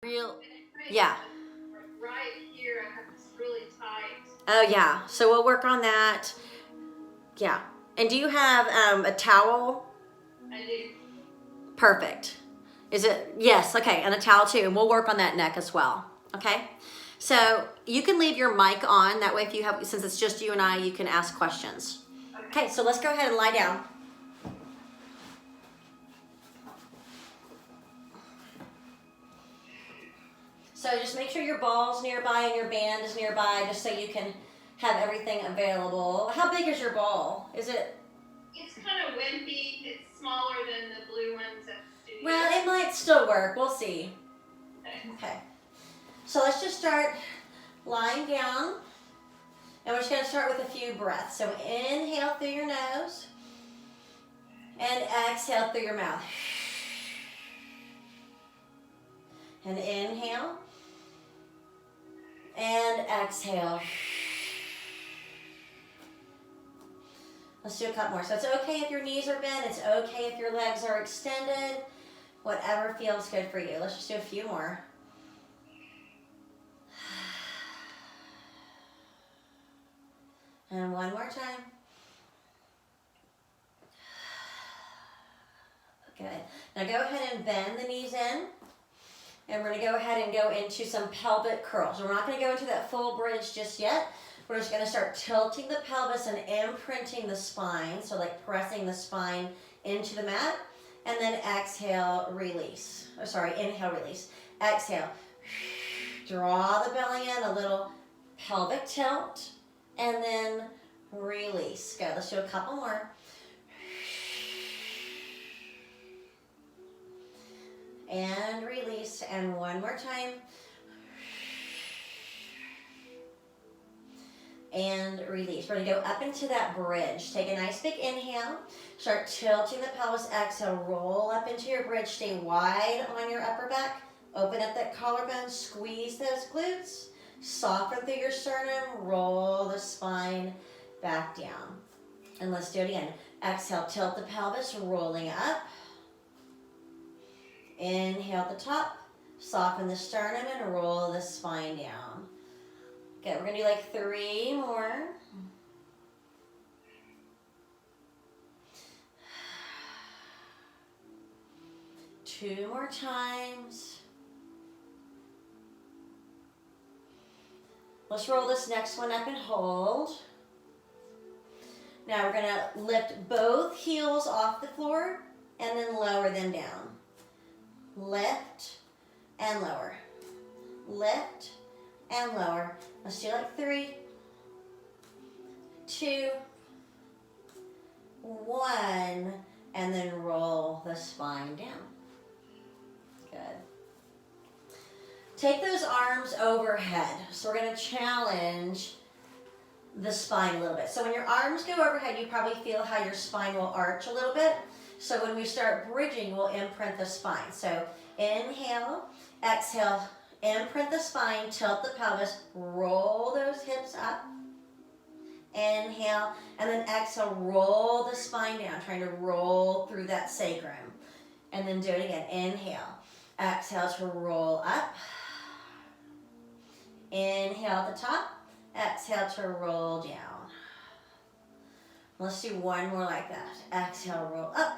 Real, yeah. Right here, I have this really tight. Oh yeah. So we'll work on that. Yeah. And do you have a towel? I do. Perfect. Is it? Yes. Okay. And a towel too. And we'll work on that neck as well. Okay. So you can leave your mic on. That way, if you have, since it's just you and I, you can ask questions. Okay. So let's go ahead and lie down. So just make sure your ball's nearby and your band is nearby, just so you can have everything available. How big is your ball? Is it? It's kind of wimpy. It's smaller than the blue ones at the studio. Well, it might still work. We'll see. Okay. So let's just start lying down. And we're just going to start with a few breaths. So inhale through your nose. And exhale through your mouth. And inhale. And exhale. Let's do a couple more. So it's okay if your knees are bent. It's okay if your legs are extended. Whatever feels good for you. Let's just do a few more. And one more time. Good. Now go ahead and bend the knees in. And we're going to go ahead and go into some pelvic curls. We're not going to go into that full bridge just yet. We're just going to start tilting the pelvis and imprinting the spine. So like pressing the spine into the mat. And then exhale, release. Oh, sorry, inhale, release. Exhale. Draw the belly in, a little pelvic tilt. And then release. Good. Let's do a couple more. And release. And one more time. And release. We're going to go up into that bridge. Take a nice big inhale. Start tilting the pelvis. Exhale. Roll up into your bridge. Stay wide on your upper back. Open up that collarbone. Squeeze those glutes. Soften through your sternum. Roll the spine back down. And let's do it again. Exhale. Tilt the pelvis. Rolling up. Inhale at the top, soften the sternum and roll the spine down. Okay, we're gonna do like 3 more. Two more times. Let's roll this next one up and hold. Now we're gonna lift both heels off the floor and then lower them down. Lift and lower. Lift and lower. Let's do like 3, 2, 1, and then roll the spine down. Good. Take those arms overhead. So we're going to challenge the spine a little bit. So when your arms go overhead, you probably feel how your spine will arch a little bit. So when we start bridging, we'll imprint the spine. So inhale, exhale, imprint the spine, tilt the pelvis, roll those hips up. Inhale, and then exhale, roll the spine down, trying to roll through that sacrum. And then do it again. Inhale, exhale to roll up. Inhale at the top, exhale to roll down. Let's do one more like that. Exhale, roll up.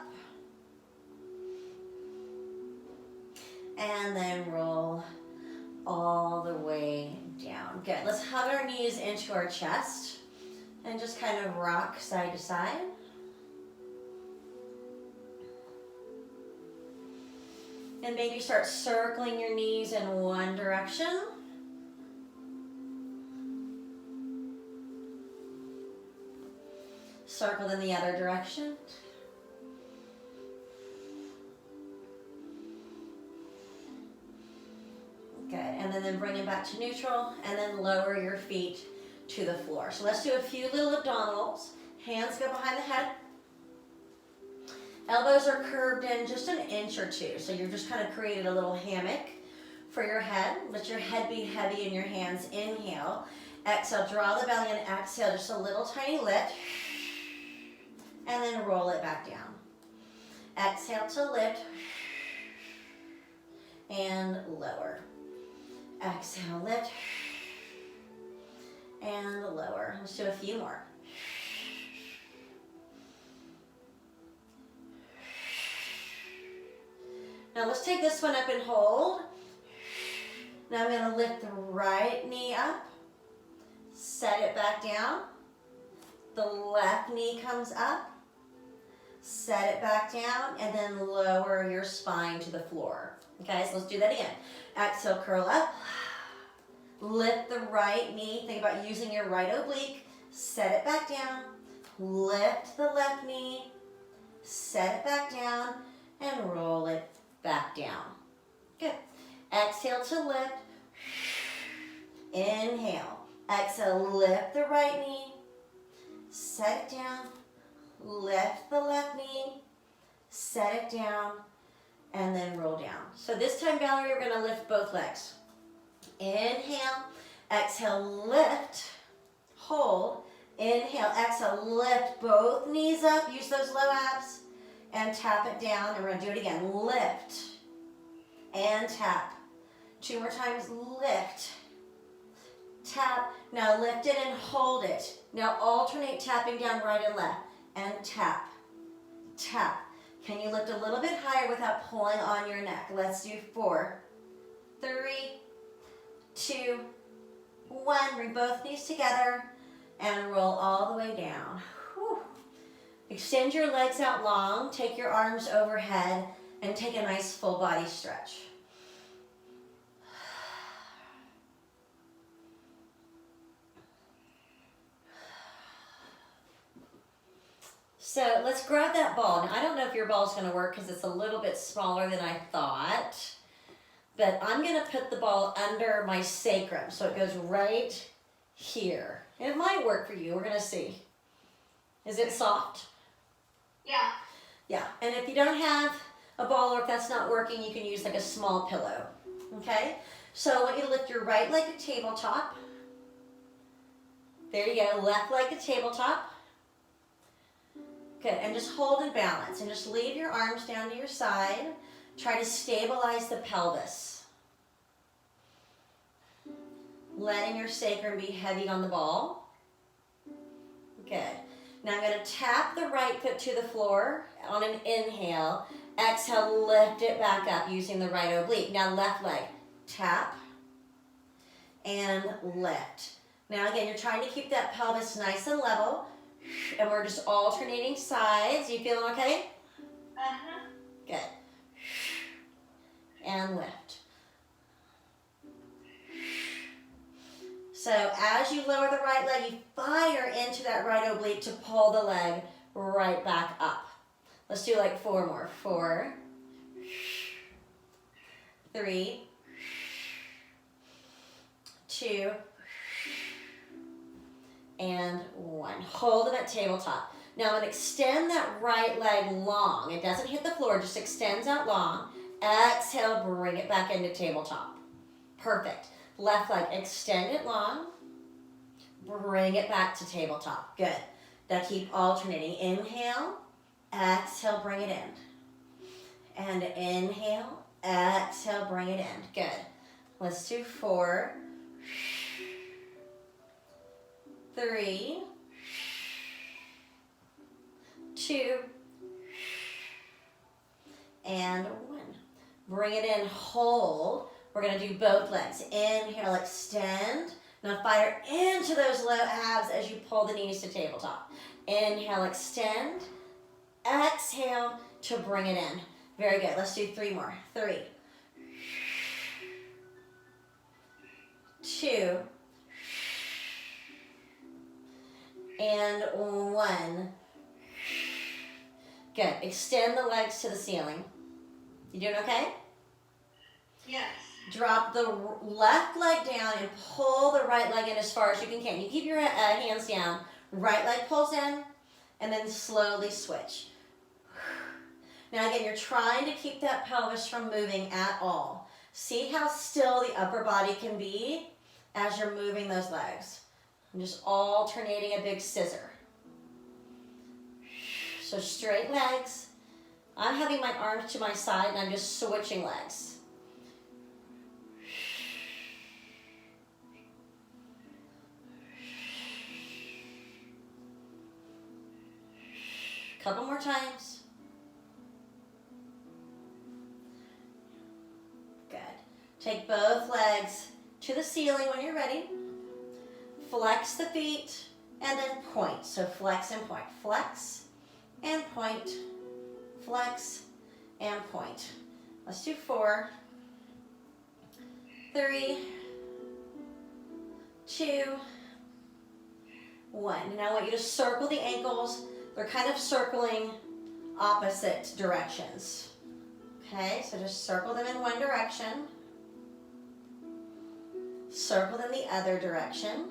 And then roll all the way down. Good. Let's hug our knees into our chest and just kind of rock side to side. And maybe start circling your knees in one direction. Circle in the other direction. Good, and then bring it back to neutral, and then lower your feet to the floor. So let's do a few little abdominals. Hands go behind the head. Elbows are curved in just an inch or two. So you've just kind of created a little hammock for your head. Let your head be heavy in your hands. Inhale. Exhale, draw the belly in. Exhale, just a little tiny lift. And then roll it back down. Exhale to lift. and lower. Exhale, lift, and lower. Let's do a few more. Now let's take this one up and hold. Now I'm going to lift the right knee up, set it back down. The left knee comes up, set it back down, and then lower your spine to the floor. Okay, so let's do that again. Exhale, curl up. Lift the right knee. Think about using your right oblique. Set it back down. Lift the left knee. Set it back down and roll it back down. Good. Exhale to lift. Inhale. Exhale, lift the right knee. Set it down. Lift the left knee. Set it down. And then roll down. So this time, Valerie, we're going to lift both legs. Inhale. Exhale, lift. Hold. Inhale. Exhale, lift both knees up. Use those low abs. And tap it down. And we're going to do it again. Lift. And tap. 2 more times. Lift. Tap. Now lift it and hold it. Now alternate tapping down right and left. And tap. Tap. Can you lift a little bit higher without pulling on your neck? Let's do 4, 3, 2, 1. Bring both knees together and roll all the way down. Whew. Extend your legs out long. Take your arms overhead and take a nice full body stretch. So let's grab that ball. Now I don't know if your ball's going to work because it's a little bit smaller than I thought. But I'm going to put the ball under my sacrum so it goes right here. And it might work for you. We're going to see. Is it soft? Yeah. Yeah. And if you don't have a ball or if that's not working, you can use like a small pillow. Okay? So I want you to lift your right leg to tabletop. There you go. Left leg to tabletop. Good, and just hold and balance, and just leave your arms down to your side. Try to stabilize the pelvis. Letting your sacrum be heavy on the ball. Good. Now I'm going to tap the right foot to the floor on an inhale. Exhale, lift it back up using the right oblique. Now left leg, tap and lift. Now again, you're trying to keep that pelvis nice and level. And we're just alternating sides. You feeling okay? Uh-huh. Good. And lift. So as you lower the right leg, you fire into that right oblique to pull the leg right back up. Let's do like 4 more. 4, 3, 2, and 1. Hold them at tabletop. Now I'm going to extend that right leg long. It doesn't hit the floor, just extends out long. Exhale, bring it back into tabletop. Perfect. Left leg, extend it long. Bring it back to tabletop. Good. Now keep alternating. Inhale, exhale, bring it in. And inhale, exhale, bring it in. Good. Let's do 4, 3, 2, and 1. Bring it in, hold. We're going to do both legs. Inhale, extend. Now fire into those low abs as you pull the knees to tabletop. Inhale, extend. Exhale to bring it in. Very good. Let's do 3 more. 3, 2, and 1. Good. Extend the legs to the ceiling. You doing okay? Yes. Drop the left leg down and pull the right leg in as far as you can. You keep your hands down. Right leg pulls in, and then slowly switch. Now again, you're trying to keep that pelvis from moving at all. See how still the upper body can be as you're moving those legs. I'm just alternating a big scissor. So straight legs. I'm having my arms to my side and I'm just switching legs. Couple more times. Good. Take both legs to the ceiling when you're ready. Flex the feet and then point. So flex and point. Flex and point. Flex and point. Let's do 4, 3, 2, 1. And now I want you to circle the ankles. They're kind of circling opposite directions. Okay, so just circle them in one direction. Circle them the other direction.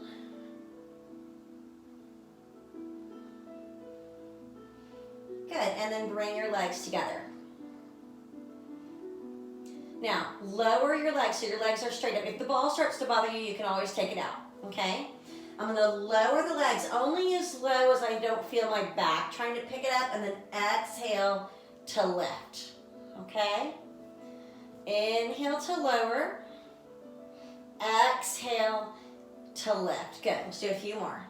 Good, and then bring your legs together. Now, lower your legs so your legs are straight up. If the ball starts to bother you, you can always take it out, okay? I'm gonna lower the legs only as low as I don't feel my back trying to pick it up, and then exhale to lift, okay? Inhale to lower, exhale to lift. Good, let's do a few more.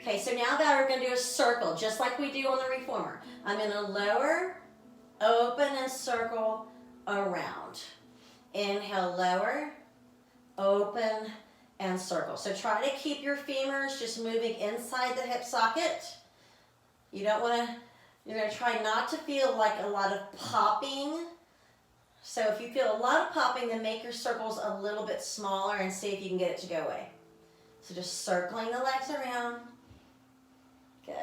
Okay, so now that we're going to do a circle, just like we do on the reformer. I'm going to lower, open, and circle around. Inhale, lower, open, and circle. So try to keep your femurs just moving inside the hip socket. You don't want to, you're going to try not to feel like a lot of popping. So if you feel a lot of popping, then make your circles a little bit smaller and see if you can get it to go away. So just circling the legs around. Good.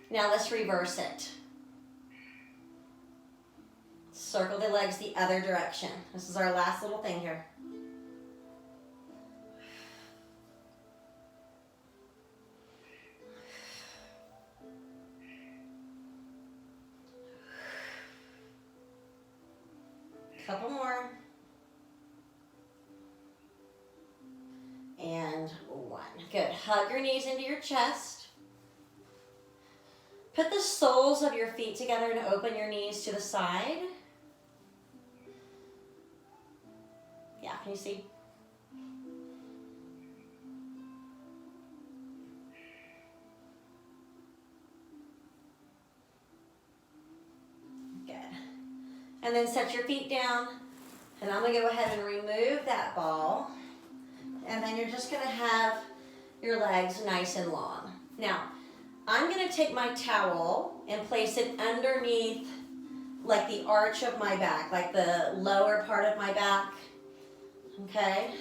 Now let's reverse it. Circle the legs the other direction. This is our last little thing here. Couple more. And 1. Good. Hug your knees into your chest. Put the soles of your feet together and open your knees to the side. Yeah, can you see? Good. And then set your feet down. And I'm going to go ahead and remove that ball. And then you're just going to have your legs nice and long. Now, I'm going to take my towel and place it underneath like the arch of my back, like the lower part of my back, okay?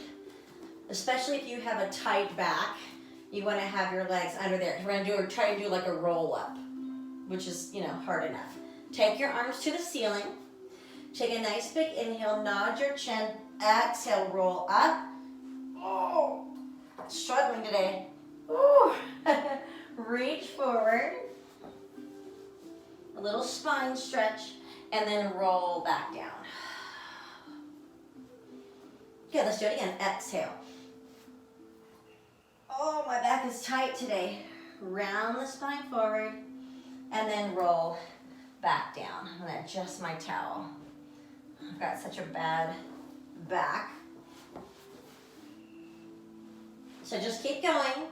Especially if you have a tight back, you want to have your legs under there. We're going to try to do like a roll up, which is, hard enough. Take your arms to the ceiling. Take a nice big inhale, nod your chin, exhale, roll up. Oh, struggling today. Ooh. Reach forward. A little spine stretch, and then roll back down. Good, let's do it again. Exhale. Oh, my back is tight today. Round the spine forward, and then roll back down. I'm gonna adjust my towel. I've got such a bad back. So just keep going.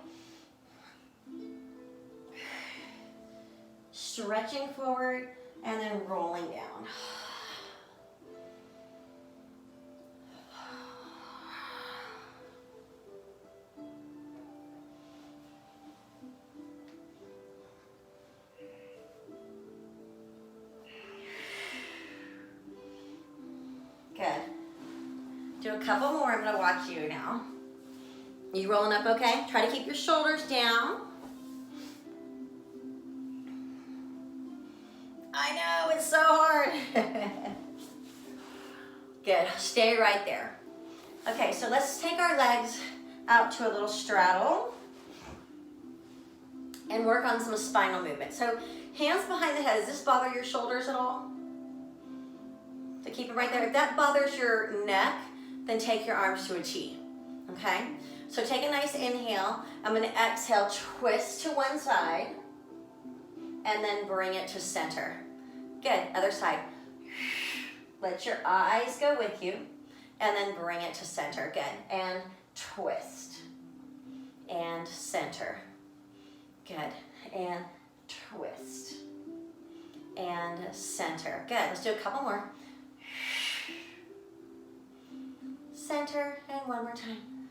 Stretching forward and then rolling down. Good. Do a couple more. I'm going to watch you now. You rolling up okay? Try to keep your shoulders down. I know, it's so hard. Good, stay right there. Okay, so let's take our legs out to a little straddle and work on some spinal movement. So hands behind the head, does this bother your shoulders at all? So keep it right there. If that bothers your neck, then take your arms to a T, okay? So take a nice inhale. I'm gonna exhale, twist to one side, and then bring it to center. Good, other side. Let your eyes go with you, and then bring it to center. Good, and twist, and center. Good, and twist, and center. Good, let's do a couple more. Center, and one more time.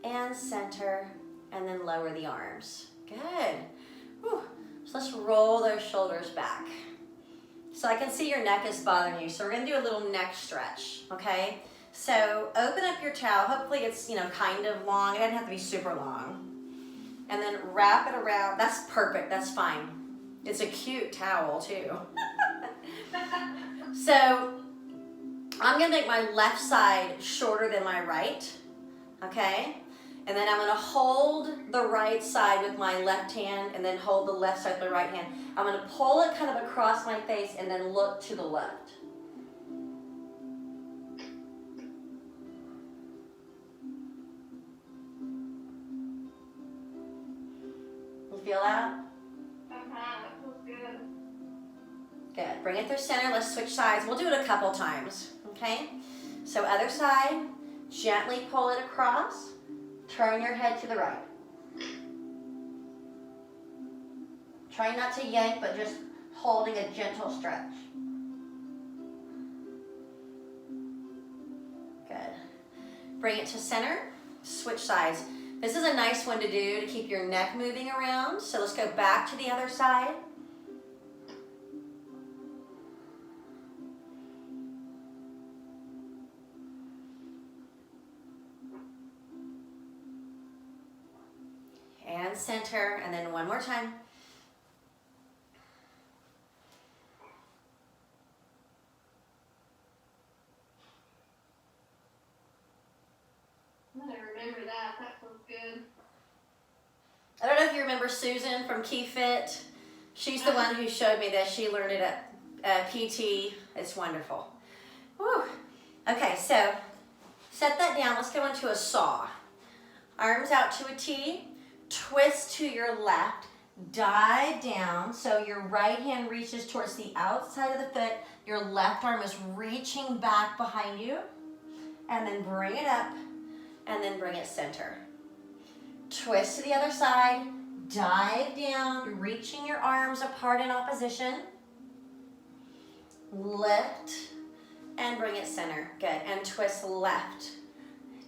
And center, and then lower the arms. Good. Whew. So let's roll those shoulders back. So I can see your neck is bothering you, so we're gonna do a little neck stretch, okay? So open up your towel. Hopefully it's, kind of long. It doesn't have to be super long. And then wrap it around. That's perfect, that's fine. It's a cute towel too. So I'm gonna make my left side shorter than my right, okay? And then I'm gonna hold the right side with my left hand and then hold the left side with the right hand. I'm gonna pull it kind of across my face and then look to the left. You feel that? That feels good. Good, bring it through center, let's switch sides. We'll do it a couple times, okay? So other side, gently pull it across. Turn your head to the right. Try not to yank, but just holding a gentle stretch. Good. Bring it to center, switch sides. This is a nice one to do to keep your neck moving around. So let's go back to the other side. And center, and then one more time. I'm gonna remember that. That feels good. I don't know if you remember Susan from KeyFit. She's the one who showed me this. She learned it at PT. It's wonderful. Whew. Okay, so set that down. Let's go into a saw. Arms out to a T. Twist to your left. Dive down. So your right hand reaches towards the outside of the foot. Your left arm is reaching back behind you. And then bring it up. And then bring it center. Twist to the other side. Dive down, reaching your arms apart in opposition. Lift and bring it center. Good. And twist left.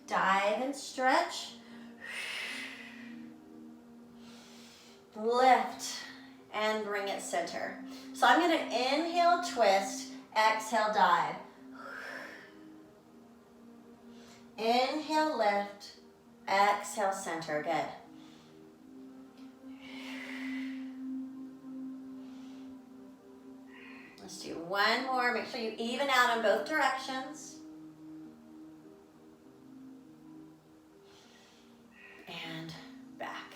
Dive and stretch. Lift and bring it center. So I'm going to inhale, twist, exhale, dive. Inhale, lift, exhale, center. Good. Let's do one more. Make sure you even out in both directions. And back.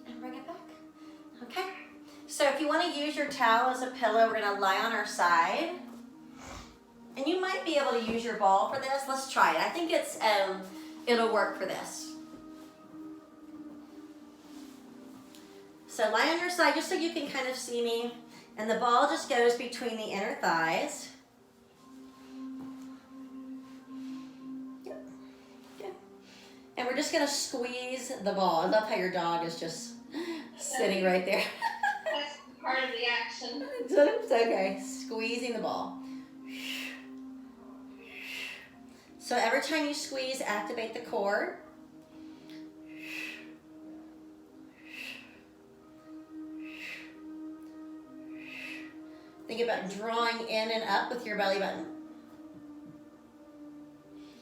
And bring it back. Okay. So if you want to use your towel as a pillow, we're going to lie on our side. And you might be able to use your ball for this. Let's try it. I think it'll work for this. So lie on your side just so you can kind of see me. And the ball just goes between the inner thighs. Yep. Good. And we're just going to squeeze the ball. I love how your dog is just sitting right there. That's part of the action. It's okay. Squeezing the ball. So every time you squeeze, activate the core. Think about drawing in and up with your belly button.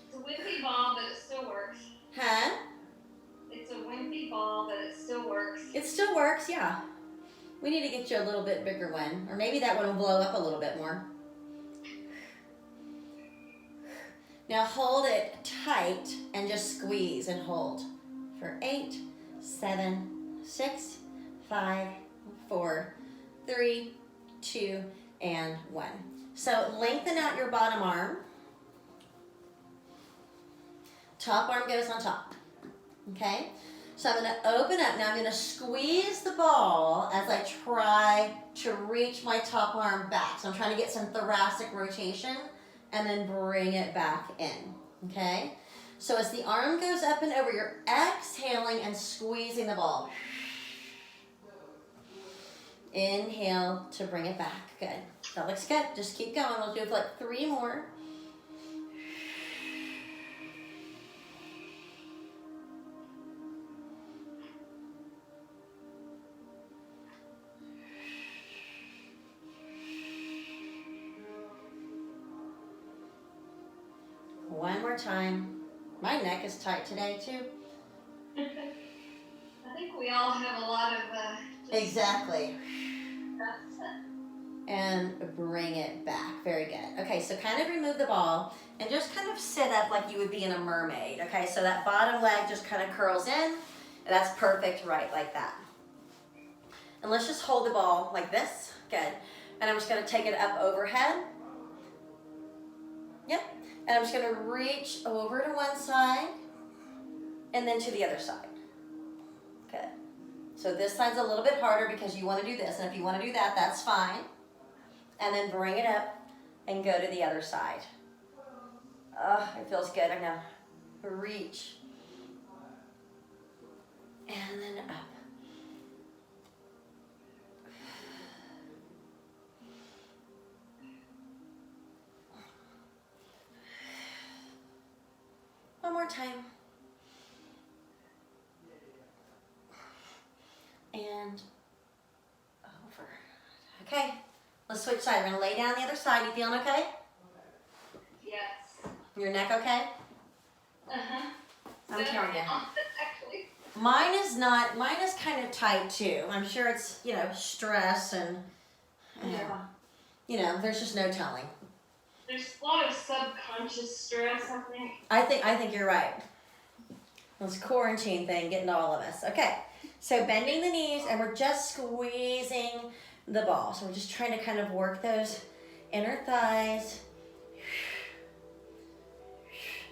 It's a wimpy ball, but it still works. Huh? It's a wimpy ball, but it still works. It still works, yeah. We need to get you a little bit bigger one. Or maybe that one will blow up a little bit more. Now hold it tight and just squeeze and hold for 8, 7, 6, 5, 4, 3, 2, and 1. So lengthen out your bottom arm. Top arm goes on top. Okay? So I'm going to open up. Now I'm going to squeeze the ball as I try to reach my top arm back. So I'm trying to get some thoracic rotation and then bring it back in. Okay? So as the arm goes up and over, you're exhaling and squeezing the ball. Inhale to bring it back. Good. That looks good. Just keep going. We'll do it for like 3 more. One more time. My neck is tight today too. I think we all have a lot of Exactly. And bring it back. Very good. Okay, so kind of remove the ball and just kind of sit up like you would be in a mermaid. Okay, so that bottom leg just kind of curls in. And that's perfect, right, like that. And let's just hold the ball like this. Good. And I'm just going to take it up overhead. Yep. And I'm just going to reach over to one side and then to the other side. Good. So this side's a little bit harder because you want to do this. And if you want to do that, that's fine. And then bring it up and go to the other side. Oh, it feels good. I'm going to reach. And then up. One more time. And over. Okay, let's switch sides. We're gonna lay down the other side. You feeling okay? yes. Your neck okay? Uh-huh. I'm telling you. Actually. Mine is kind of tight too. I'm sure it's, stress and, there's just no telling. There's a lot of subconscious stress, I think. I think you're right. This quarantine thing getting to all of us. Okay, so bending the knees and we're just squeezing the ball. So we're just trying to kind of work those inner thighs.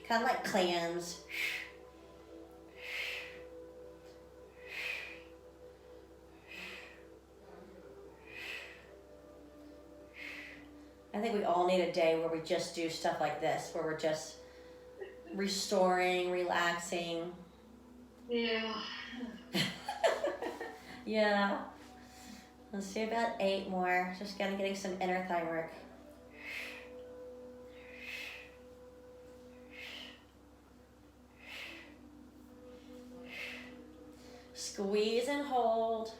Kind of like clams. I think we all need a day where we just do stuff like this, where we're just restoring, relaxing. Yeah. Yeah. Let's do about 8 more. Just kind of getting some inner thigh work. Squeeze and hold.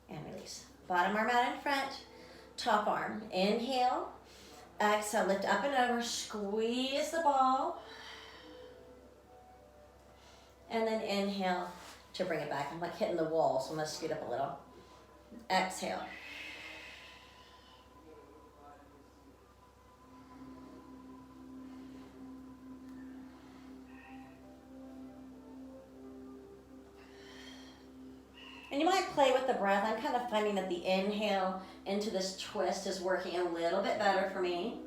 And release. Bottom arm out in front, top arm. Inhale, exhale, lift up and over, squeeze the ball. And then inhale to bring it back. I'm like hitting the wall, so I'm gonna scoot up a little. Exhale. And you might play with the breath. I'm kind of finding that the inhale into this twist is working a little bit better for me.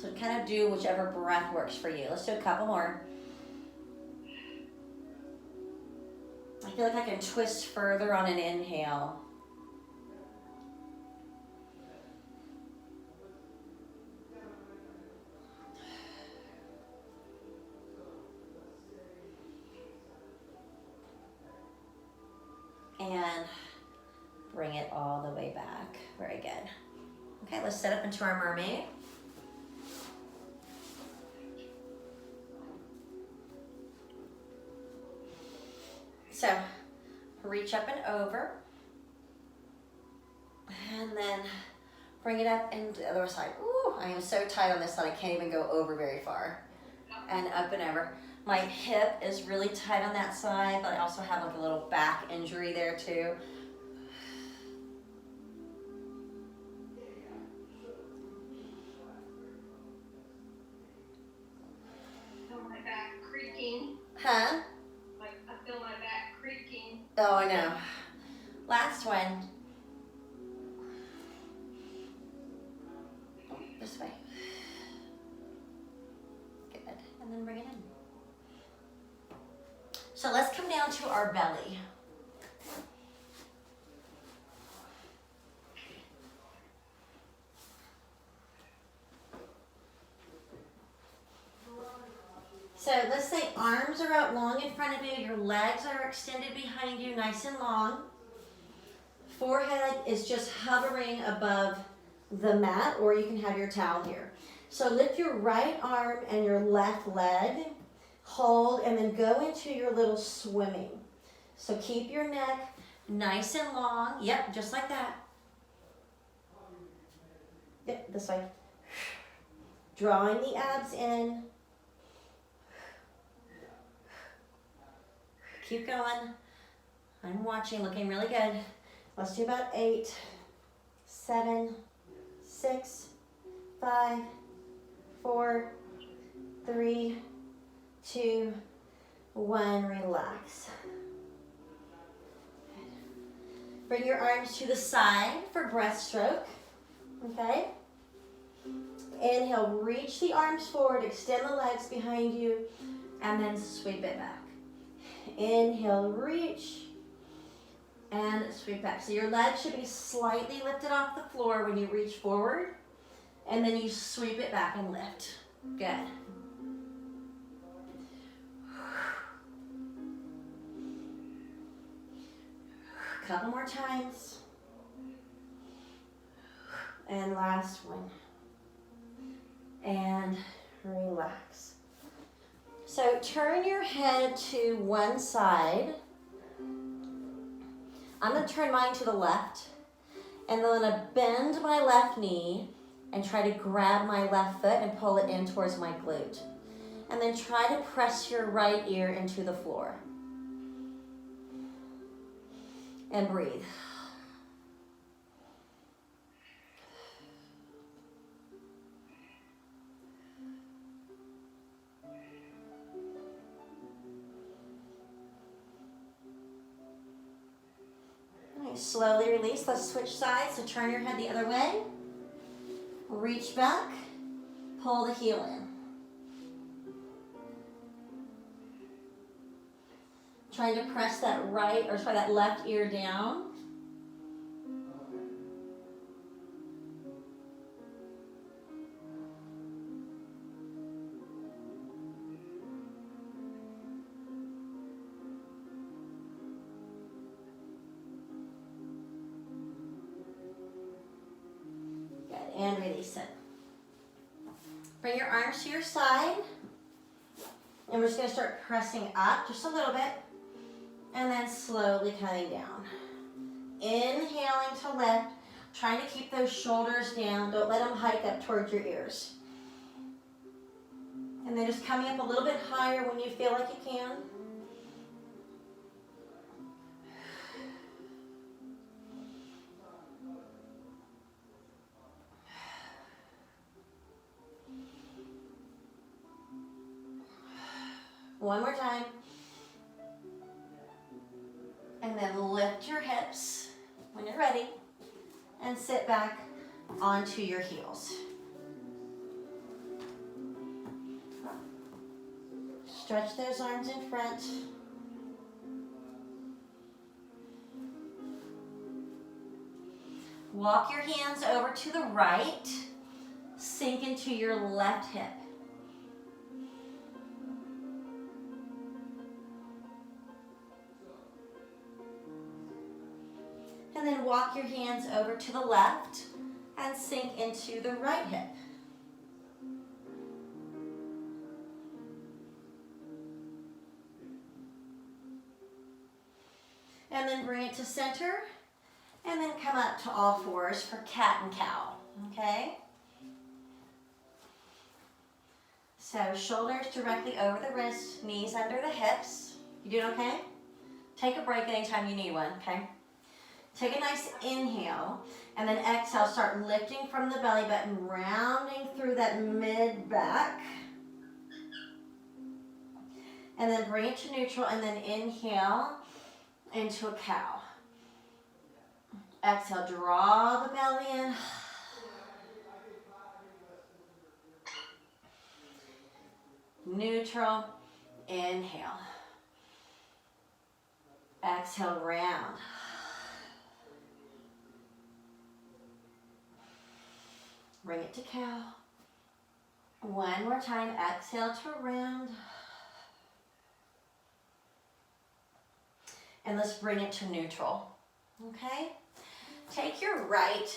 So kind of do whichever breath works for you. Let's do a couple more. I feel like I can twist further on an inhale. And bring it all the way back. Very good. Okay, let's set up into our mermaid. So, reach up and over. And then bring it up into the other side. Ooh, I am so tight on this side, I can't even go over very far. And up and over. My hip is really tight on that side, but I also have like a little back injury there too. I feel my back creaking. Huh? Like I feel my back creaking. Oh, I know. Last one. Oh, this way. Good. And then bring it in. So let's come down to our belly. So let's say arms are out long in front of you, your legs are extended behind you, nice and long. Forehead is just hovering above the mat, or you can have your towel here. So lift your right arm and your left leg, hold, and then go into your little swimming. So keep your neck nice and long. Yep, just like that. Yep, this way. Drawing the abs in. Keep going. I'm watching, looking really good. Let's do about 8, 7, 6, 5, 4, 3, 2, 1. Relax. Bring your arms to the side for breaststroke. Okay? Inhale, reach the arms forward, extend the legs behind you, and then sweep it back. Inhale, reach, and sweep back. So your legs should be slightly lifted off the floor when you reach forward, and then you sweep it back and lift. Good. Couple more times. And last one. And relax. So turn your head to one side. I'm going to turn mine to the left. And then I'm going to bend my left knee and try to grab my left foot and pull it in towards my glute. And then try to press your right ear into the floor. And breathe. Slowly release. Let's switch sides. So turn your head the other way. Reach back. Pull the heel in. Trying to press that that left ear down. And release it. Bring your arms to your side. And we're just going to start pressing up just a little bit. And then slowly cutting down. Inhaling to lift. Trying to keep those shoulders down. Don't let them hike up towards your ears. And then just coming up a little bit higher when you feel like you can. One more time. And then lift your hips when you're ready and sit back onto your heels. Stretch those arms in front. Walk your hands over to the right. Sink into your left hip. And then walk your hands over to the left and sink into the right hip. And then bring it to center. And then come up to all fours for cat and cow. Okay? So shoulders directly over the wrists, knees under the hips. You doing okay? Take a break anytime you need one, okay? Take a nice inhale, and then exhale, start lifting from the belly button, rounding through that mid-back. And then bring it to neutral, and then inhale, into a cow. Exhale, draw the belly in. Neutral, inhale. Exhale, round. Bring it to cow. One more time, exhale to round. And let's bring it to neutral, okay? Take your right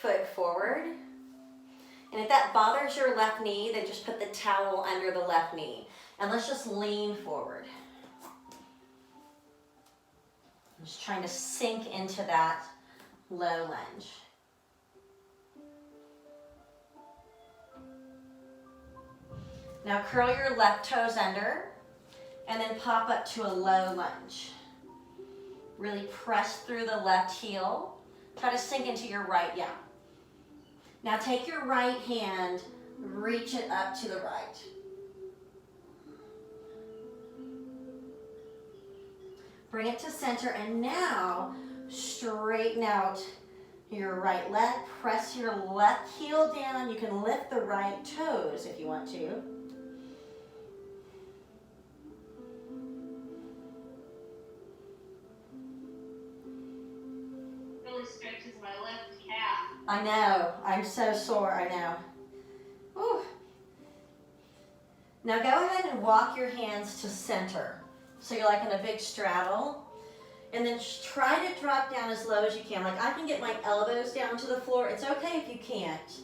foot forward. And if that bothers your left knee, then just put the towel under the left knee. And let's just lean forward. I'm just trying to sink into that low lunge. Now curl your left toes under and then pop up to a low lunge. Really press through the left heel. Try to sink into your right, yeah. Now take your right hand, reach it up to the right. Bring it to center, and now straighten out your right leg. Press your left heel down. You can lift the right toes if you want to. Really stretches my left calf. I know. I'm so sore. I know. Whew. Now go ahead and walk your hands to center. So you're like in a big straddle. And then try to drop down as low as you can. Like I can get my elbows down to the floor. It's okay if you can't.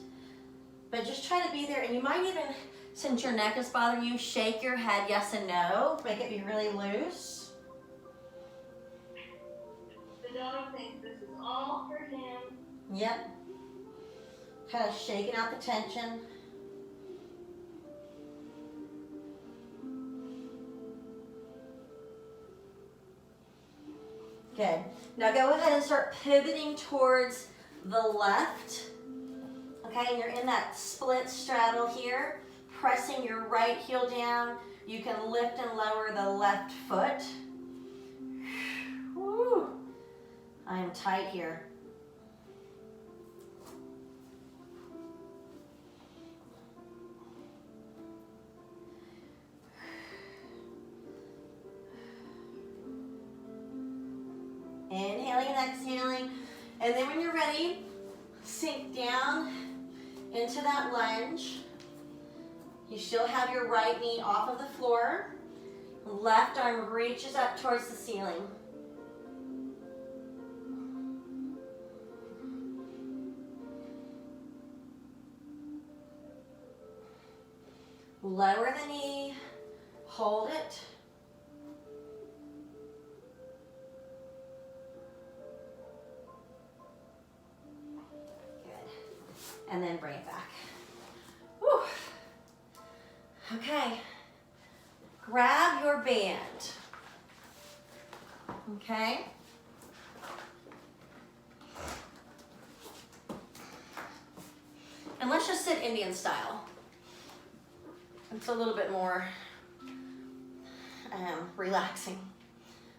But just try to be there. And you might even, since your neck is bothering you, shake your head yes and no. Make it be really loose. The dog thinks this is all for him. Yep. Kind of shaking out the tension. Good. Now go ahead and start pivoting towards the left. Okay, and you're in that split straddle here, pressing your right heel down. You can lift and lower the left foot. Woo. I am tight here. Inhaling and exhaling. And then when you're ready, sink down into that lunge. You still have your right knee off of the floor. Left arm reaches up towards the ceiling. Lower the knee, hold it. And then bring it back. Whew. Okay. Grab your band. Okay. And let's just sit Indian style. It's a little bit more relaxing.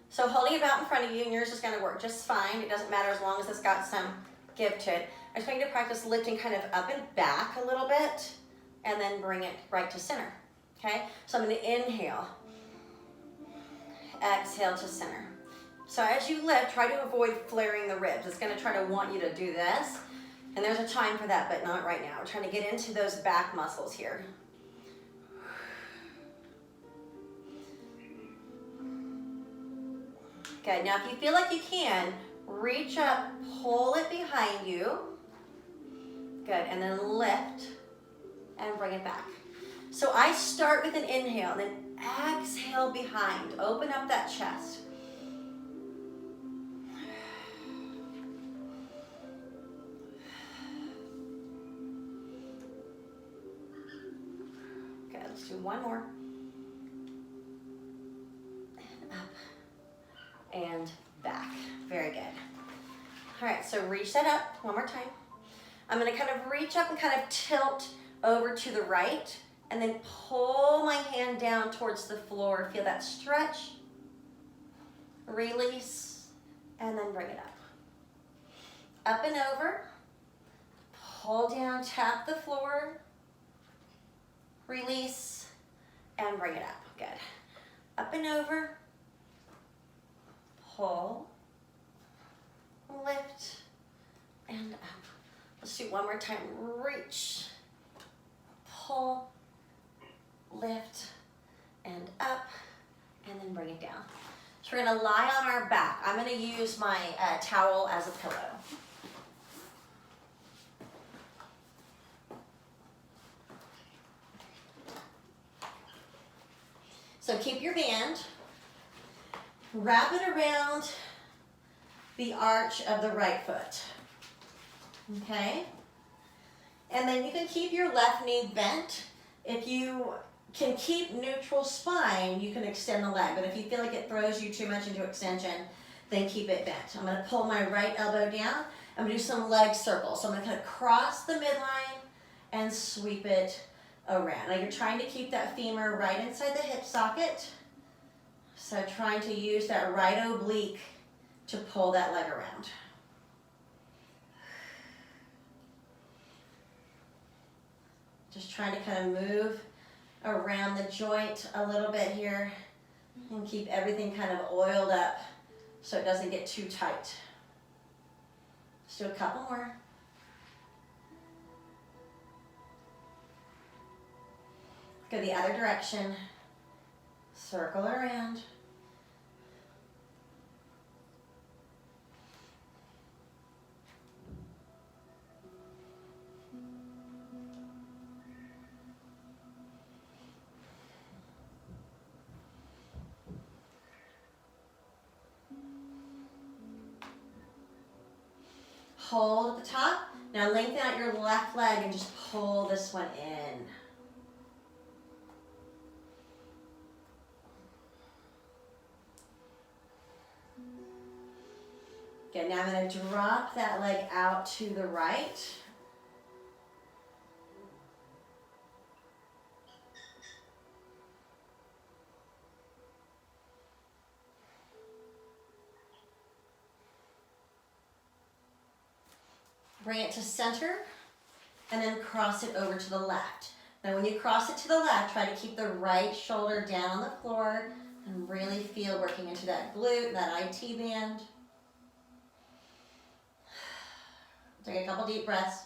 So holding it out in front of you, and yours is going to work just fine. It doesn't matter as long as it's got some give to it. I just want you to practice lifting kind of up and back a little bit and then bring it right to center, okay? So I'm gonna inhale, exhale to center. So as you lift, try to avoid flaring the ribs. It's gonna try to want you to do this, and there's a time for that, but not right now. We're trying to get into those back muscles here. Good, now if you feel like you can, reach up, pull it behind you. Good, and then lift and bring it back. So I start with an inhale, and then exhale behind. Open up that chest. Good, let's do one more. And up and back. Very good. All right, so reach that up one more time. I'm gonna kind of reach up and kind of tilt over to the right and then pull my hand down towards the floor. Feel that stretch. release, and then bring it up. Up and over, pull down, tap the floor, release, and bring it up. Good. Up and over, pull, lift, and up. Let's do one more time. Reach, pull, lift, and up, and then bring it down. So we're gonna lie on our back. I'm gonna use my towel as a pillow. So keep your band, wrap it around the arch of the right foot, okay? And then you can keep your left knee bent. If you can keep neutral spine, you can extend the leg, but if you feel like it throws you too much into extension, then keep it bent. I'm gonna pull my right elbow down. I'm gonna do some leg circles. So I'm gonna kind of cross the midline and sweep it around. Now you're trying to keep that femur right inside the hip socket. So trying to use that right oblique to pull that leg around. Just trying to kind of move around the joint a little bit here and keep everything kind of oiled up so it doesn't get too tight. Let's do a couple more. Go the other direction, circle around. Hold at the top. Now lengthen out your left leg and just pull this one in. Good, now I'm going to drop that leg out to the right. Bring it to center and then cross it over to the left. Now when you cross it to the left, try to keep the right shoulder down on the floor and really feel working into that glute, that IT band. Take a couple deep breaths.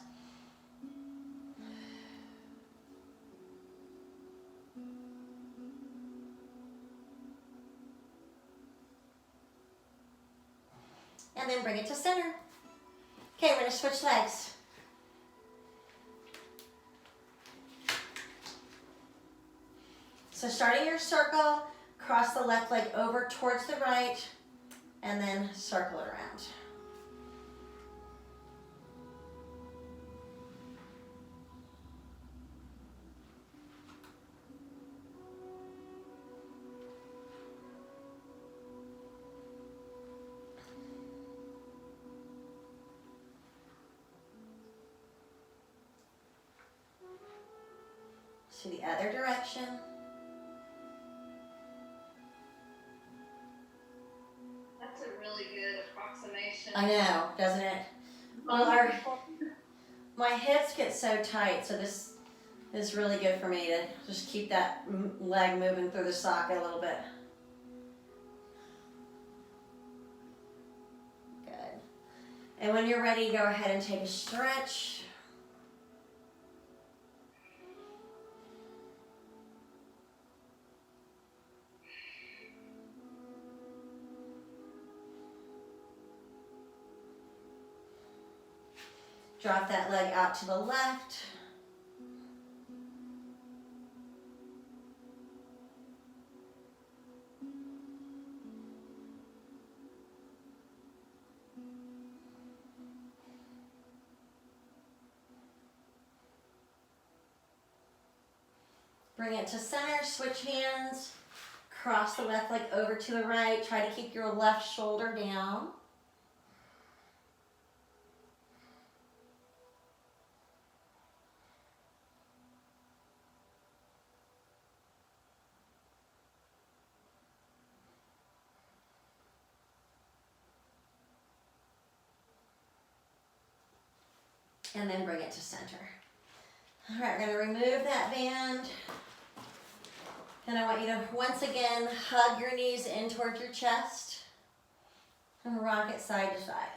And then bring it to center. Okay, we're gonna switch legs. So starting your circle, cross the left leg over towards the right, and then circle it around. To the other direction. That's a really good approximation. I know, doesn't it? Well, my hips get so tight, so this is really good for me to just keep that leg moving through the socket a little bit. Good. And when you're ready, go ahead and take a stretch. Drop that leg out to the left. Bring it to center, switch hands, cross the left leg over to the right. Try to keep your left shoulder down. And then bring it to center. All right, we're gonna remove that band. And I want you to, once again, hug your knees in towards your chest and rock it side to side.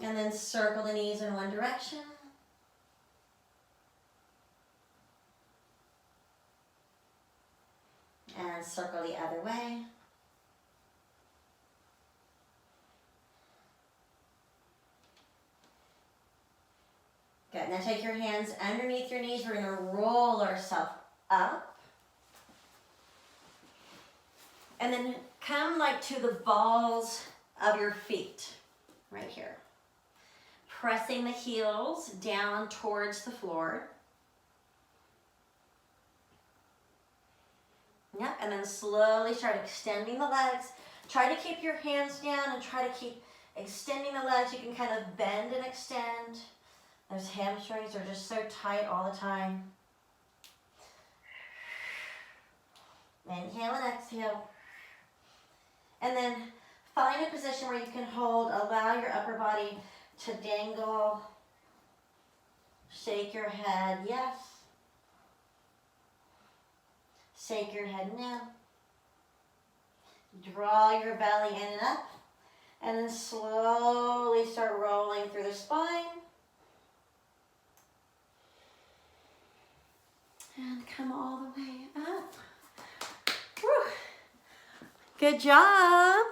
And then circle the knees in one direction. And circle the other way. Good, now take your hands underneath your knees. We're gonna roll ourselves up. And then come like to the balls of your feet, right here. Pressing the heels down towards the floor. Yep, and then slowly start extending the legs. Try to keep your hands down and try to keep extending the legs. You can kind of bend and extend. Those hamstrings are just so tight all the time. Inhale and exhale. And then find a position where you can hold, allow your upper body to dangle. Shake your head, yes. Shake your head no. Draw your belly in and up. And then slowly start rolling through the spine. And come all the way up. Whew. Good job.